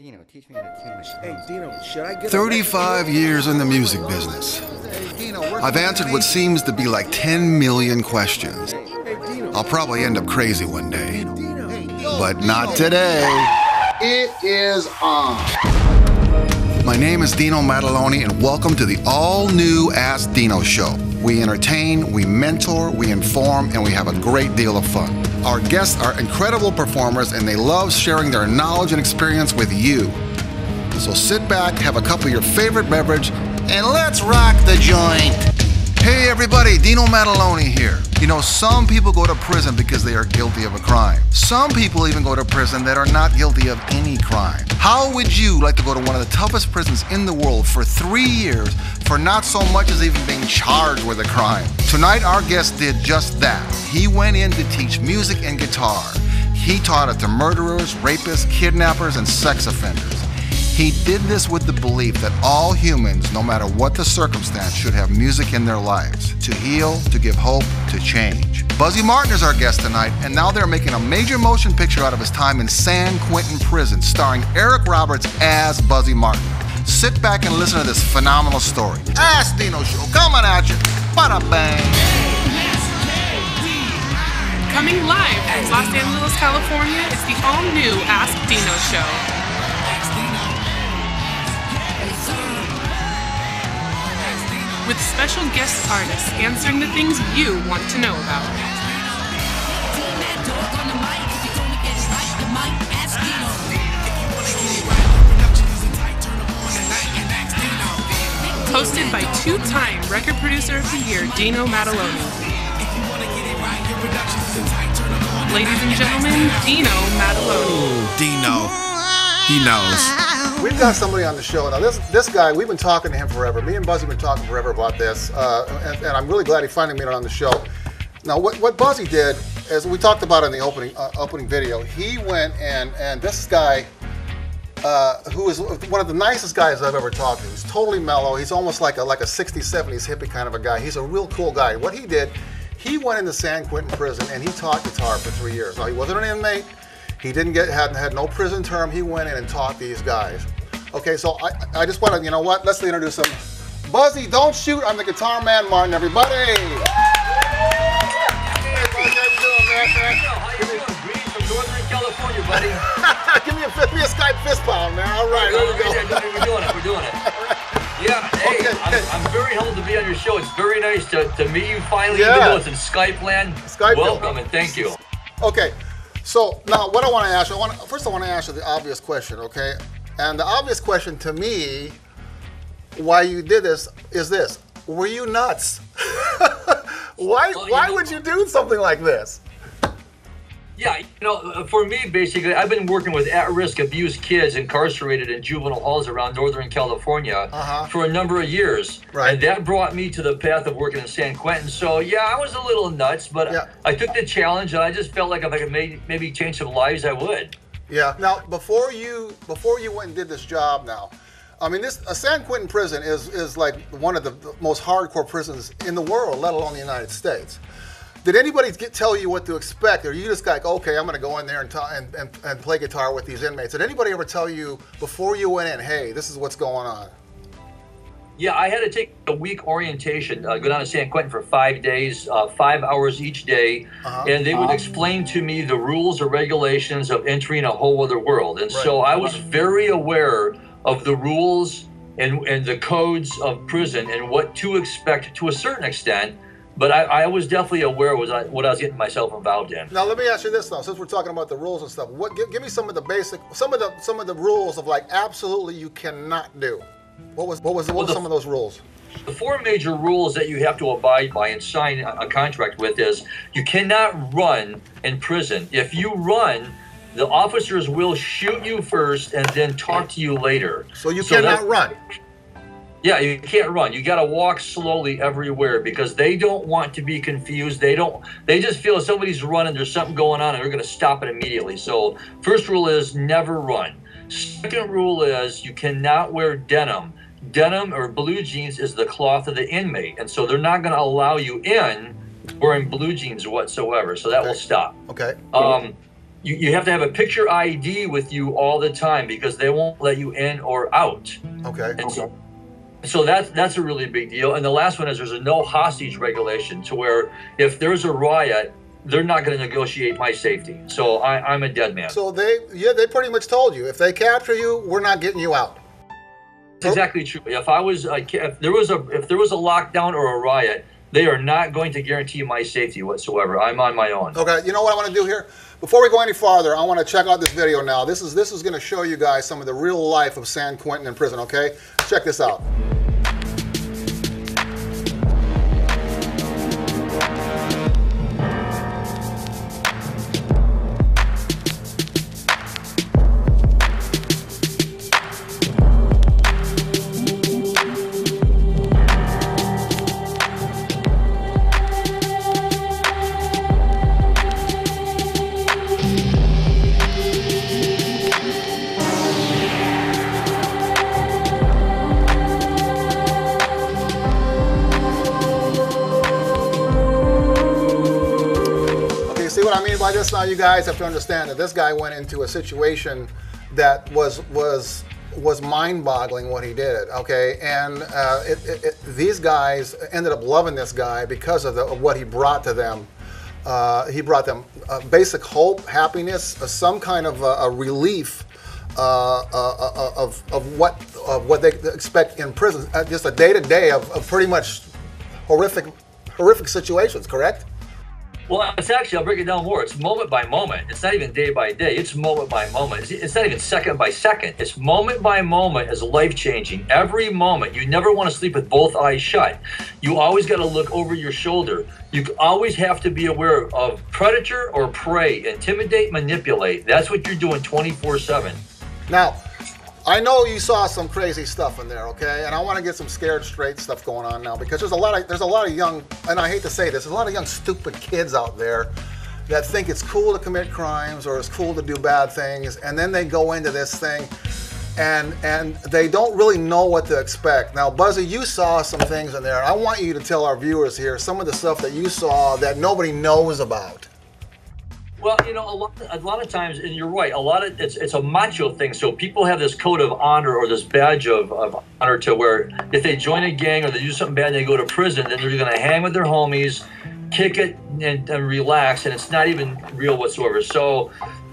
Dino, teach me how to tune this. Hey, Dino, should I get 35 years in the music business. I've answered what seems to be like 10 million questions. I'll probably end up crazy one day, but not today. It is on. My name is Dino Mataloni, and welcome to the all-new Ask Dino show. We entertain, we mentor, we inform, and we have a great deal of fun. Our guests are incredible performers, and they love sharing their knowledge and experience with you. So sit back, have a cup of your favorite beverage, and let's rock the joint. Hey everybody, Dino Mataloni here. You know, some people go to prison because they are guilty of a crime. Some people even go to prison that are not guilty of any crime. How would you like to go to one of the toughest prisons in the world for 3 years for not so much as even being charged with a crime? Tonight, our guest did just that. He went in to teach music and guitar. He taught it to murderers, rapists, kidnappers, and sex offenders. He did this with the belief that all humans, no matter what the circumstance, should have music in their lives to heal, to give hope, to change. BUZZY Martin is our guest tonight, and now they're making a major motion picture out of his time in San Quentin Prison, starring Eric Roberts as BUZZY Martin. Sit back and listen to this phenomenal story. Ask Dino Show, coming at you. Bada bang. Coming live from Los Angeles, California, it's the all-new Ask Dino Show. With special guest artists answering the things you want to know about. Hosted by two-time record producer of the year, Dino Mataloni. Ladies and gentlemen, Dino Mataloni. Dino. He knows. We've got somebody on the show. Now, this guy, we've been talking to him forever. Me and Buzzy have been talking forever about this, and I'm really glad he finally made it on the show. Now, what Buzzy did, as we talked about in the opening video, he went and this guy, who is one of the nicest guys I've ever talked to. He's totally mellow. He's almost like a 60s, 70s hippie kind of a guy. He's a real cool guy. What he did, he went into San Quentin Prison and he taught guitar for 3 years. Now, he wasn't an inmate. He had no prison term. He went in and taught these guys. Okay, so I just want to, you know what? Let's introduce him. Buzzy, don't shoot. I'm the guitar man, Martin. Everybody. Hey, Buzzy, how you doing, man? How you doing? Greetings from Northern California, buddy. Give me a Skype fist pound, man. All right, there we go. We're doing it. We're doing it. Yeah. Hey, okay. I'm very humbled to be on your show. It's very nice to meet you finally. Yeah. Even though it's in Skype land. Welcome and thank you. Okay. So now, what I want to ask you, first I want to ask you the obvious question, okay? And the obvious question to me, why you did this, is this: were you nuts? Why would you do something like this? Yeah, you know, for me, basically, I've been working with at-risk abused kids incarcerated in juvenile halls around Northern California for a number of years. Right. And that brought me to the path of working in San Quentin. So, yeah, I was a little nuts, but yeah. I took the challenge, and I just felt like if I could maybe change some lives, I would. Yeah. Now, before you went and did this job now, I mean, San Quentin Prison is like one of the most hardcore prisons in the world, let alone the United States. Did anybody tell you what to expect, or you just like, okay, I'm going to go in there and play guitar with these inmates? Did anybody ever tell you before you went in, hey, this is what's going on? Yeah, I had to take a week orientation, go down to San Quentin for 5 days, 5 hours each day, and they would explain to me the rules or regulations of entering a whole other world. And so I was very aware of the rules and the codes of prison and what to expect to a certain extent. But I was definitely aware of what I was getting myself involved in. Now let me ask you this though, since we're talking about the rules and stuff. Give me some of the basic, some of the rules of like absolutely you cannot do. What were some of those rules? The 4 major rules that you have to abide by and sign a contract with is you cannot run in prison. If you run, the officers will shoot you first and then talk to you later. So you cannot run. Yeah, you can't run. You got to walk slowly everywhere because they don't want to be confused. They just feel if somebody's running, there's something going on, and they're going to stop it immediately. So first rule is never run. Second rule is you cannot wear denim. Denim or blue jeans is the cloth of the inmate, and so they're not going to allow you in wearing blue jeans whatsoever. So that will stop. Okay. you have to have a picture ID with you all the time because they won't let you in or out. Okay. And so that's a really big deal. And the last one is there's a no hostage regulation, to where if there's a riot, they're not going to negotiate my safety. So I'm a dead man. So they pretty much told you, if they capture you, we're not getting you out. That's exactly true. If there was a lockdown or a riot, they are not going to guarantee my safety whatsoever. I'm on my own. Okay, you know what I want to do here? Before we go any farther, I want to check out this video now. This is going to show you guys some of the real life of San Quentin in prison, okay? Check this out. See what I mean by this now? You guys have to understand that this guy went into a situation that was mind-boggling what he did, okay? And these guys ended up loving this guy because of what he brought to them. He brought them basic hope, happiness, some kind of a relief of what they expect in prison. Just a day-to-day of pretty much horrific situations, correct? Well, it's actually, I'll break it down more. It's moment by moment. It's not even day by day. It's moment by moment. It's not even second by second. It's moment by moment is life-changing. Every moment. You never want to sleep with both eyes shut. You always got to look over your shoulder. You always have to be aware of predator or prey. Intimidate, manipulate. That's what you're doing 24/7. Now, I know you saw some crazy stuff in there, okay? And I want to get some scared straight stuff going on now, because there's a lot of young, and I hate to say this, there's a lot of young stupid kids out there that think it's cool to commit crimes or it's cool to do bad things, and then they go into this thing and they don't really know what to expect. Now, Buzzy, you saw some things in there. I want you to tell our viewers here some of the stuff that you saw that nobody knows about. Well, you know, a lot of times, and you're right, it's a macho thing. So people have this code of honor or this badge of honor, to where if they join a gang or they do something bad and they go to prison, then they're going to hang with their homies, kick it, and relax, and it's not even real whatsoever. So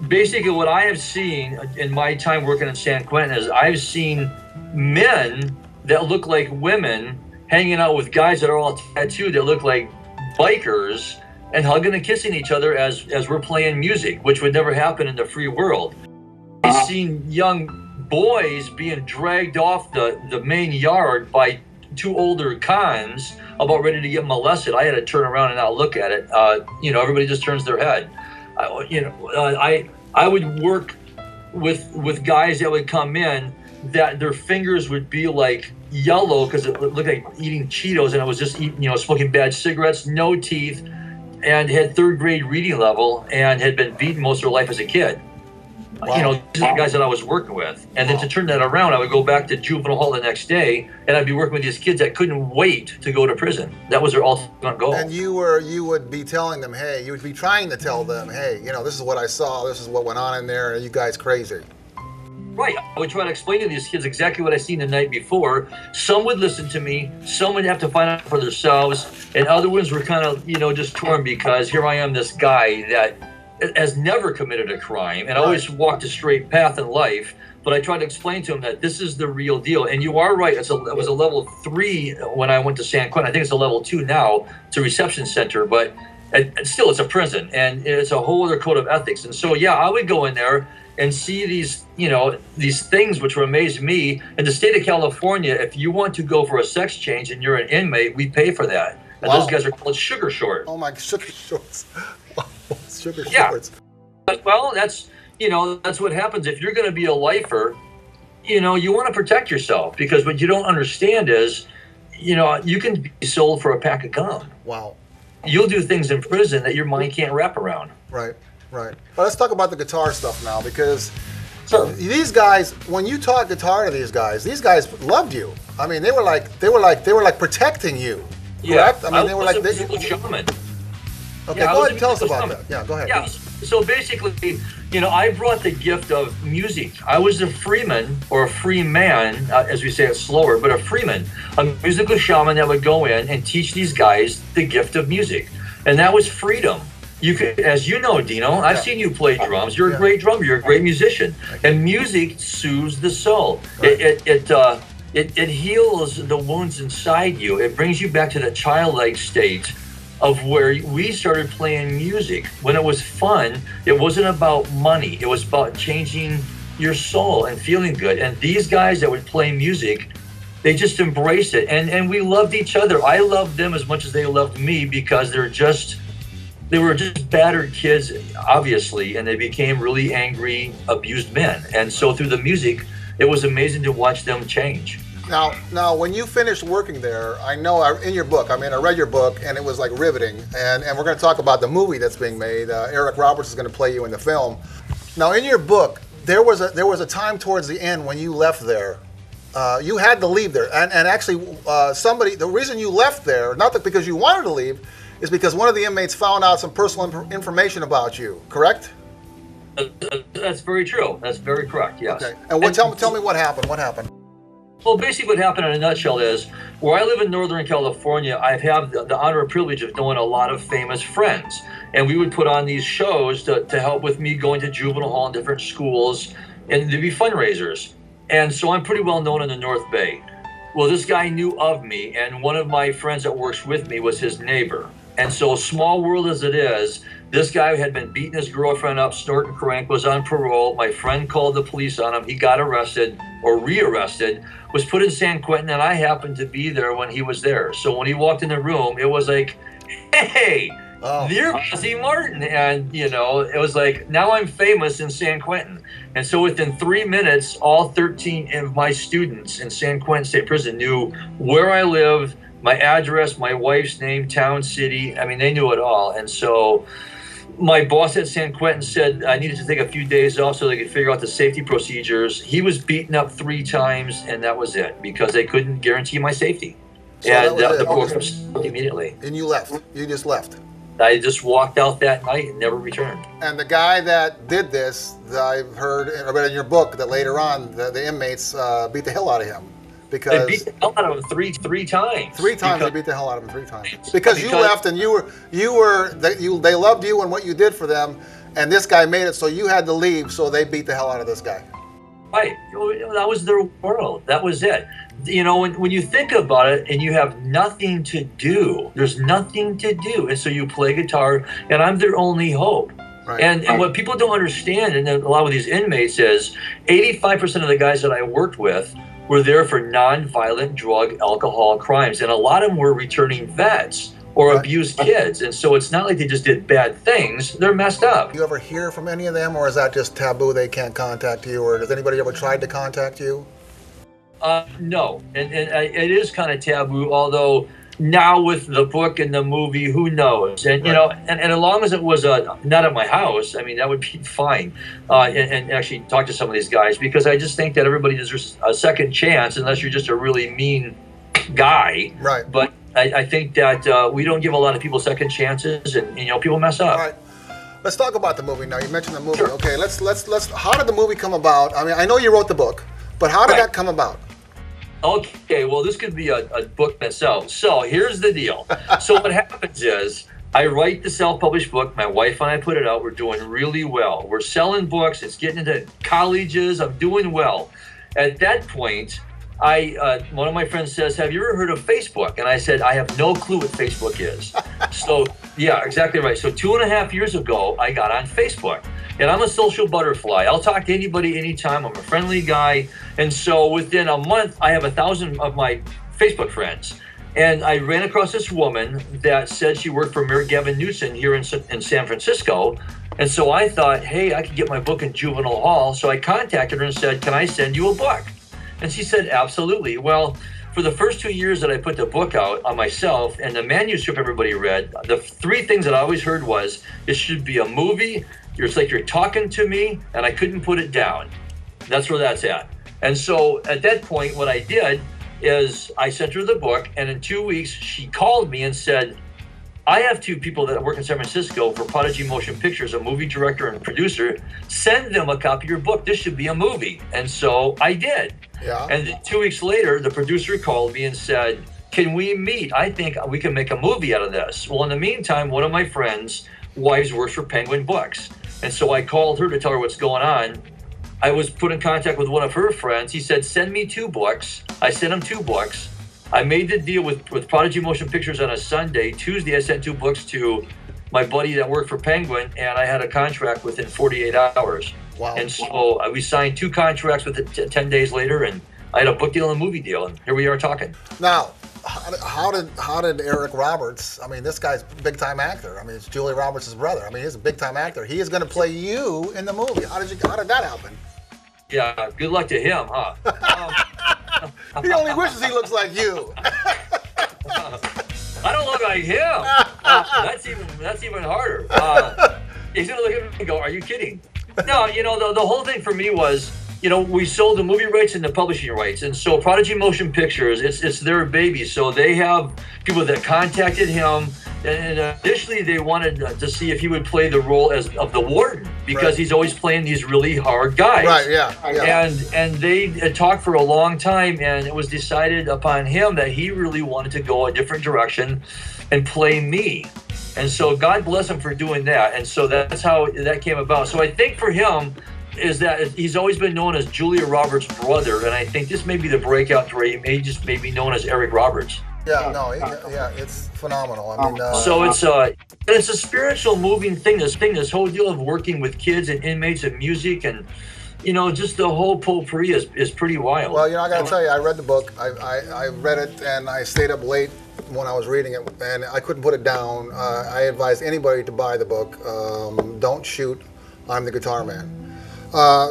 basically what I have seen in my time working in San Quentin is I've seen men that look like women hanging out with guys that are all tattooed that look like bikers, and hugging and kissing each other as we're playing music, which would never happen in the free world. I've seen young boys being dragged off the main yard by two older cons about ready to get molested. I had to turn around and not look at it. You know, everybody just turns their head. I would work with guys that would come in that their fingers would be like yellow because it looked like eating Cheetos, and it was just smoking bad cigarettes, no teeth, and had third grade reading level and had been beaten most of their life as a kid. Wow. You know, these are the guys that I was working with. And then to turn that around, I would go back to juvenile hall the next day, and I'd be working with these kids that couldn't wait to go to prison. That was their ultimate goal. And you would be telling them, hey, you would be trying to tell them, hey, you know, this is what I saw, this is what went on in there, and you guys crazy. Right. I would try to explain to these kids exactly what I seen the night before. Some would listen to me. Some would have to find out for themselves. And other ones were kind of, just torn, because here I am, this guy that has never committed a crime and always walked a straight path in life. But I tried to explain to him that this is the real deal. And you are right. It was a level 3 when I went to San Quentin. I think it's a level 2 now. It's a reception center, but still it's a prison, and it's a whole other code of ethics. And so, yeah, I would go in there and see these things which would amaze me. In the state of California, if you want to go for a sex change and you're an inmate, we pay for that. And those guys are called sugar shorts. Oh my, sugar shorts. Sugar shorts. Well, that's what happens if you're going to be a lifer. You want to protect yourself, because what you don't understand is, you can be sold for a pack of gum. Wow. You'll do things in prison that your mind can't wrap around. Right. Right. Well, let's talk about the guitar stuff now, because sure. These guys, when you taught guitar to these guys loved you. I mean, they were like protecting you. Correct? Yeah. I mean, they were like shaman. Okay, go ahead and tell us about that. Yeah, go ahead. Yeah. So basically, I brought the gift of music. I was a freeman, or a free man, as we say it slower, but a freeman, a musical shaman that would go in and teach these guys the gift of music. And that was freedom. You could, as you know, Dino, I've seen you play drums. You're a great drummer. You're a great musician. And music soothes the soul. Right. It heals the wounds inside you. It brings you back to the childlike state of where we started playing music. When it was fun, it wasn't about money. It was about changing your soul and feeling good. And these guys that would play music, they just embraced it. And we loved each other. I loved them as much as they loved me, because they were just battered kids, obviously, and they became really angry, abused men. And so through the music, it was amazing to watch them change. Now, when you finished working there, I know in your book, I read your book, and it was like riveting. And we're going to talk about the movie that's being made. Eric Roberts is going to play you in the film. Now, in your book, there was a time towards the end when you left there. You had to leave there, and actually, the reason you left there, not that because you wanted to leave, is because one of the inmates found out some personal information about you. Correct? That's very true. That's very correct. Yes. Okay. And tell me what happened. What happened? Well, basically what happened in a nutshell is, where I live in Northern California, I have the honor and privilege of knowing a lot of famous friends. And we would put on these shows to help with me going to juvenile hall in different schools, and to be fundraisers. And so I'm pretty well known in the North Bay. Well, this guy knew of me, and one of my friends that works with me was his neighbor. And so, small world as it is, this guy had been beating his girlfriend up, snorting crank, was on parole. My friend called the police on him. He got arrested, or rearrested, was put in San Quentin, and I happened to be there when he was there. So when he walked in the room, it was like, hey, you're BUZZY Martin. And, it was like, now I'm famous in San Quentin. And so within 3 minutes, all 13 of my students in San Quentin State Prison knew where I lived, my address, my wife's name, town, city. They knew it all. And so my boss at San Quentin said I needed to take a few days off so they could figure out the safety procedures. He was beaten up 3 times, and that was it, because they couldn't guarantee my safety. So and the program stopped immediately. And you left. You just left. I just walked out that night and never returned. And the guy that did this, I've heard, I read in your book that later on the inmates beat the hell out of him. Because they beat the hell out of him three times. 3 times they beat the hell out of him 3 times. Because you left, and they loved you and what you did for them, and this guy made it so you had to leave, so they beat the hell out of this guy. Right. That was their world. That was it. When you think about it, and you have nothing to do, there's nothing to do, and so you play guitar, and I'm their only hope. Right. And what people don't understand, and a lot of these inmates, is 85% of the guys that I worked with were there for non-violent drug, alcohol crimes. And a lot of them were returning vets or abused kids. And so it's not like they just did bad things. They're messed up. You ever hear from any of them, or is that just taboo? They can't contact you, or has anybody ever tried to contact you? No. And it is kind of taboo, although now with the book and the movie, who knows? And and as long as it was not at my house, that would be fine. And actually talk to some of these guys, because I just think that everybody deserves a second chance, unless you're just a really mean guy. Right. But I think that we don't give a lot of people second chances, and people mess up. All right. Let's talk about the movie now. You mentioned the movie. Sure. Okay. Let's. How did the movie come about? I know you wrote the book, but how did that come about? Okay, well, this could be a book in itself. So here's the deal. So what happens is, I write the self-published book. My wife and I put it out. We're doing really well. We're selling books. It's getting into colleges. I'm doing well. At that point, one of my friends says, have you ever heard of Facebook? And I said, I have no clue what Facebook is. So, yeah, exactly right. So 2.5 years ago, I got on Facebook. And I'm a social butterfly. I'll talk to anybody anytime. I'm a friendly guy. And so within a month, I have 1,000 of my Facebook friends. And I ran across this woman that said she worked for Mayor Gavin Newsom here in San Francisco. And so I thought, hey, I could get my book in juvenile hall. So I contacted her and said, can I send you a book? And she said, absolutely. Well, for the first 2 years that I put the book out on myself, and the manuscript everybody read, the 3 things that I always heard was, it should be a movie. It's like you're talking to me, and I couldn't put it down. That's where that's at. And so at that point, what I did is I sent her the book, and in 2 weeks, she called me and said, I have two people that work in San Francisco for Prodigy Motion Pictures, a movie director and producer. Send them a copy of your book. This should be a movie. And so I did. Yeah. And 2 weeks later, the producer called me and said, can we meet? I think we can make a movie out of this. Well, in the meantime, one of my friends' wives works for Penguin Books. And so I called her to tell her what's going on. I was put in contact with one of her friends. He said, send me 2 books. I sent him 2 books. I made the deal with Prodigy Motion Pictures on a Sunday. Tuesday, I sent 2 books to my buddy that worked for Penguin, and I had a contract within 48 hours. Wow. And so we signed 2 contracts with it 10 days later, and I had a book deal and a movie deal, and here we are talking. Now, how did Eric Roberts, I mean, this guy's a big-time actor. I mean, it's Julia Roberts' brother. I mean, he's a big-time actor. He is going to play you in the movie. How did that happen? Yeah, good luck to him, huh? He only wishes he looks like you. I don't look like him. That's even harder. He's gonna look at me and go, "Are you kidding?" No, you know, the whole thing for me was, you know, we sold the movie rights and the publishing rights, and so Prodigy Motion Pictures, it's their baby. So they have people that contacted him, and initially they wanted to see if he would play the role of the warden, because he's always playing these really hard guys. Right, yeah. And they had talked for a long time, and it was decided upon him that he really wanted to go a different direction and play me. And so God bless him for doing that. And so that's how that came about. So I think for him is that he's always been known as Julia Roberts' brother, and I think this may be the breakout to where he may just be known as Eric Roberts. Yeah, no, yeah, it's phenomenal. I mean, so it's a spiritual, moving thing. This whole deal of working with kids and inmates and music, and you know, just the whole potpourri is pretty wild. Well, you know, I got to tell you, I read the book. I read it, and I stayed up late when I was reading it, and I couldn't put it down. I advise anybody to buy the book. Don't shoot. I'm the Guitar Man.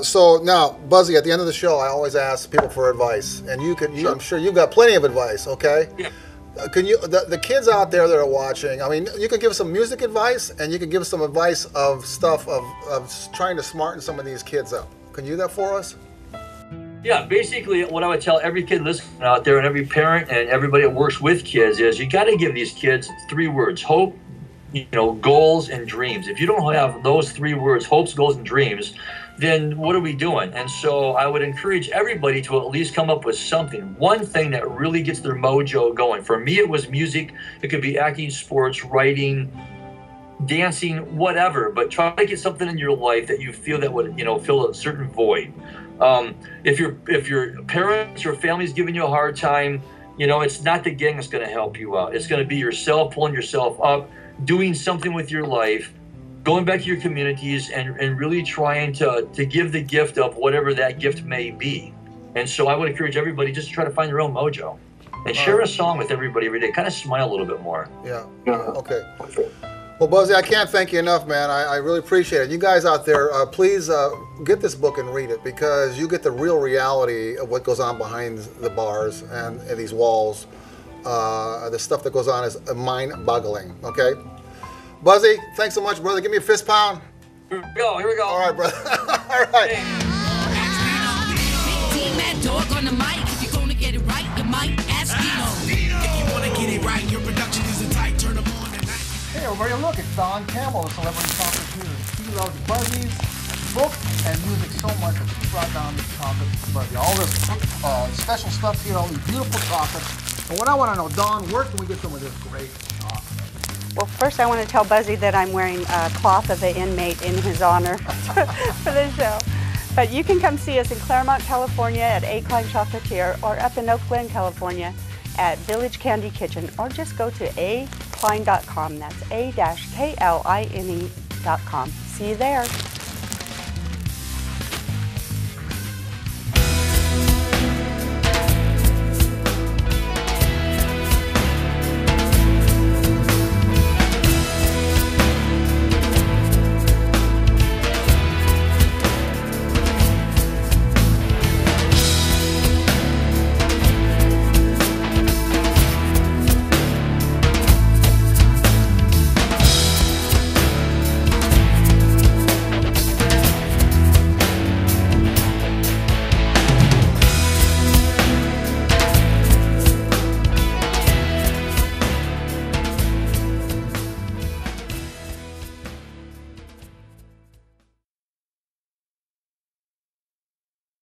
So now, Buzzy, at the end of the show, I always ask people for advice, and I'm sure you've got plenty of advice. Okay? Yeah. Can you, the kids out there that are watching? I mean, you can give some music advice, and you can give some advice of stuff of trying to smarten some of these kids up. Can you do that for us? Yeah, basically, what I would tell every kid listening out there, and every parent, and everybody that works with kids, is you got to give these kids 3 words: hope, you know, goals, and dreams. If you don't have those 3 words, hopes, goals, and dreams, then what are we doing? And so I would encourage everybody to at least come up with something, one thing that really gets their mojo going. For me, it was music. It could be acting, sports, writing, dancing, whatever. But try to get something in your life that you feel that would, you know, fill a certain void. If your parents or family's giving you a hard time, you know, it's not the gang that's going to help you out. It's going to be yourself pulling yourself up, doing something with your life, going back to your communities, and really trying to give the gift of whatever that gift may be. And so I would encourage everybody just to try to find their own mojo and share a song with everybody every day. Kind of smile a little bit more. Yeah. Okay. Well, Buzzy, I can't thank you enough, man. I really appreciate it. You guys out there, please get this book and read it, because you get the real reality of what goes on behind the bars and these walls. The stuff that goes on is mind-boggling, okay? Buzzy, thanks so much, brother. Give me a fist pound. Here we go. All right, brother. All right. On the mic, if you're gonna get it right, you might ask Dino. If you wanna get it right, your production isn't tight, turn them on at night. Hey everybody, look, it's Don Campbell, the celebrity talker. He loves Buzzy's book and music so much that he brought down this topic to Buzzy. All this special stuff here, all these beautiful topics. And what I want to know, Don, where can we get some of this great chocolate? Well, first I want to tell Buzzy that I'm wearing a cloth of the inmate in his honor for the show. But you can come see us in Claremont, California at A. Klein Chocolatier, or up in Oak Glen, California at Village Candy Kitchen, or just go to akline.com. That's a-kline.com. See you there.